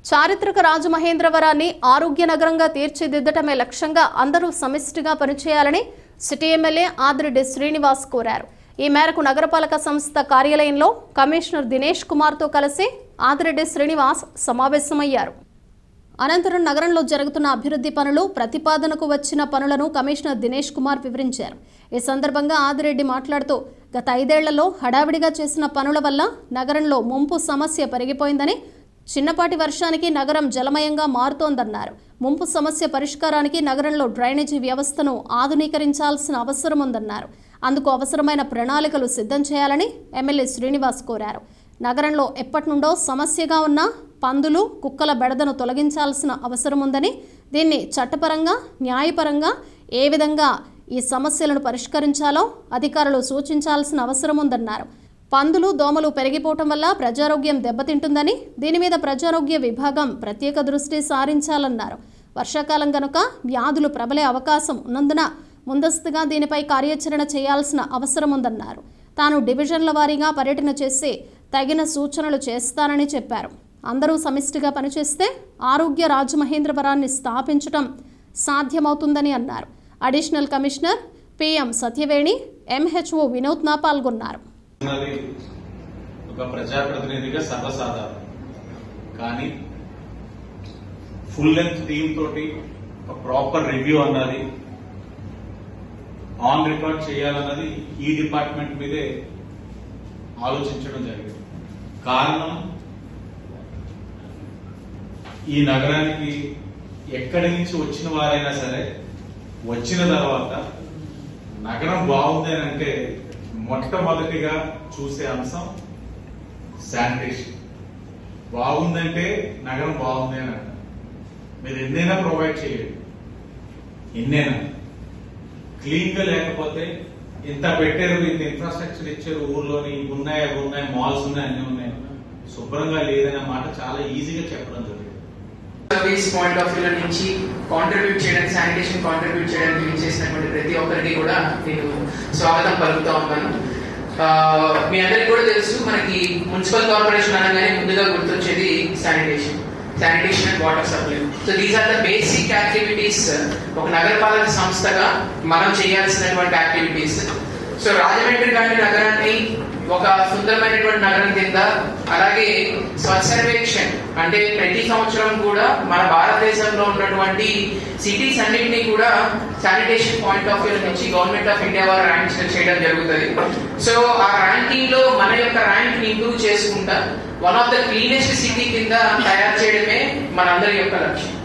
చారిత్రక రాజమహేంద్రవరాన్ని ఆరోగ్య నగరంగా తీర్చిదిద్దటమే లక్ష్యంగా అందరూ సమిష్టిగా పనిచేయాలని సిటీ ఎమ్మెల్యే ఆదిరెడ్డి శ్రీనివాస్ కోరారు. ఈ మేరకు నగరపాలక సంస్థ కార్యాలయంలో కమిషనర్ దినేష్ కుమార్తో కలిసి ఆదిరెడ్డి శ్రీనివాస్ సమావేశమయ్యారు. అనంతరం నగరంలో జరుగుతున్న అభివృద్ధి పనులు, ప్రతిపాదనకు వచ్చిన పనులను కమిషనర్ దినేష్ కుమార్ వివరించారు. ఈ సందర్భంగా ఆదిరెడ్డి మాట్లాడుతూ, గత 5 ఏళ్లలో హడావిడిగా చేసిన పనుల వల్ల నగరంలో ముంపు సమస్య పెరిగిపోయిందని, చిన్నపాటి వర్షానికి నగరం జలమయంగా మారుతోందన్నారు. ముంపు సమస్య పరిష్కారానికి నగరంలో డ్రైనేజీ వ్యవస్థను ఆధునీకరించాల్సిన అవసరం ఉందన్నారు. అందుకు అవసరమైన ప్రణాళికలు సిద్ధం చేయాలని ఎమ్మెల్యే శ్రీనివాస్ కోరారు. నగరంలో ఎప్పటి నుండో సమస్యగా ఉన్న పందులు, కుక్కల బెడదను తొలగించాల్సిన అవసరం ఉందని, దీన్ని చట్టపరంగా, న్యాయపరంగా ఏ విధంగా ఈ సమస్యలను పరిష్కరించాలో అధికారులు సూచించాల్సిన అవసరం ఉందన్నారు. పందులు, దోమలు పెరిగిపోవటం వల్ల ప్రజారోగ్యం దెబ్బతింటుందని, దీని మీద ప్రజారోగ్య విభాగం ప్రత్యేక దృష్టి సారించాలన్నారు. వర్షాకాలం కనుక వ్యాధులు ప్రబలే అవకాశం ఉన్నందున ముందస్తుగా దీనిపై కార్యాచరణ చేయాల్సిన అవసరం ఉందన్నారు. తాను డివిజన్ల వారీగా పర్యటన చేసి తగిన సూచనలు చేస్తానని చెప్పారు. అందరూ సమిష్టిగా పనిచేస్తే ఆరోగ్య రాజమహేంద్రవరాన్ని స్థాపించడం సాధ్యమవుతుందని అన్నారు. Additional commissioner PM Satyaveni, MHO వినోద్న పాల్గొన్నారు. ఒక ప్రజాప్రతినిధిగా సర్వసాధారణం, కానీ ఫుల్ లెంత్ టీమ్ తోటి ఒక ప్రాపర్ రివ్యూ అన్నది ఆన్ రికార్డ్ చేయాలన్నది ఈ డిపార్ట్మెంట్ మీదే ఆలోచించడం జరిగింది. కారణం, ఈ నగరానికి ఎక్కడి నుంచి వచ్చిన వారైనా సరే వచ్చిన తర్వాత నగరం బాగుంది అని అంటే మొట్టమొదటిగా చూసే అంశం శానిటేషన్. బాగుందంటే నగరం బాగుంది అని అంటారు. మీరు ఎన్నైనా ప్రొవైడ్ చేయండి, ఎన్నైనా క్లీన్ గా లేకపోతే ఇంత పెట్టారు, ఇంత ఇన్ఫ్రాస్ట్రక్చర్ ఇచ్చారు, ఊర్లోని ఉన్నాయి, అవి ఉన్నాయి, మాల్స్ ఉన్నాయి, అన్ని ఉన్నాయి, శుభ్రంగా లేదనే మాట చాలా ఈజీగా చెప్పడం జరిగింది. సర్వీస్ పాయింట్ ఆఫ్ వ్యూ నుంచి కాంట్రిబ్యూట్ చేయడానికి, శానిటేషన్ కాంట్రిబ్యూట్ చేయడానికి చేసినటువంటి ప్రతి ఒక్కరికి కూడా నేను స్వాగతం పలుకుతా ఉన్నాను. మీ అందరికి కూడా తెలుసు, మనకి మున్సిపల్ కార్పొరేషన్ అనగానే ముందుగా గుర్తొచ్చేది sanitation and water supply. So these are the basic activities ఒక నగరపాలక సంస్థగా మనం చేయాల్సినటువంటి యాక్టివిటీస్. సో రాజమండ్రి లాంటి నగరాన్ని ఒక సుందరమైనటువంటి నగరం కింద, అలాగే స్వచ్ఛ సర్వేక్షణ్ అంటే ప్రతి సంవత్సరం కూడా మన భారతదేశంలో ఉన్నటువంటి సిటీస్ అన్నింటినీ కూడా శానిటేషన్ పాయింట్ ఆఫ్ వ్యూ నుంచి గవర్నమెంట్ ఆఫ్ ఇండియా వారు ర్యాంక్ చేయడం జరుగుతుంది. సో ఆ ర్యాంకింగ్ లో మన యొక్క ర్యాంక్ ని ఇంప్రూవ్ చేసుకుంటా one of the cleanest city కింద తయారు చేయడమే మనందరి యొక్క లక్ష్యం.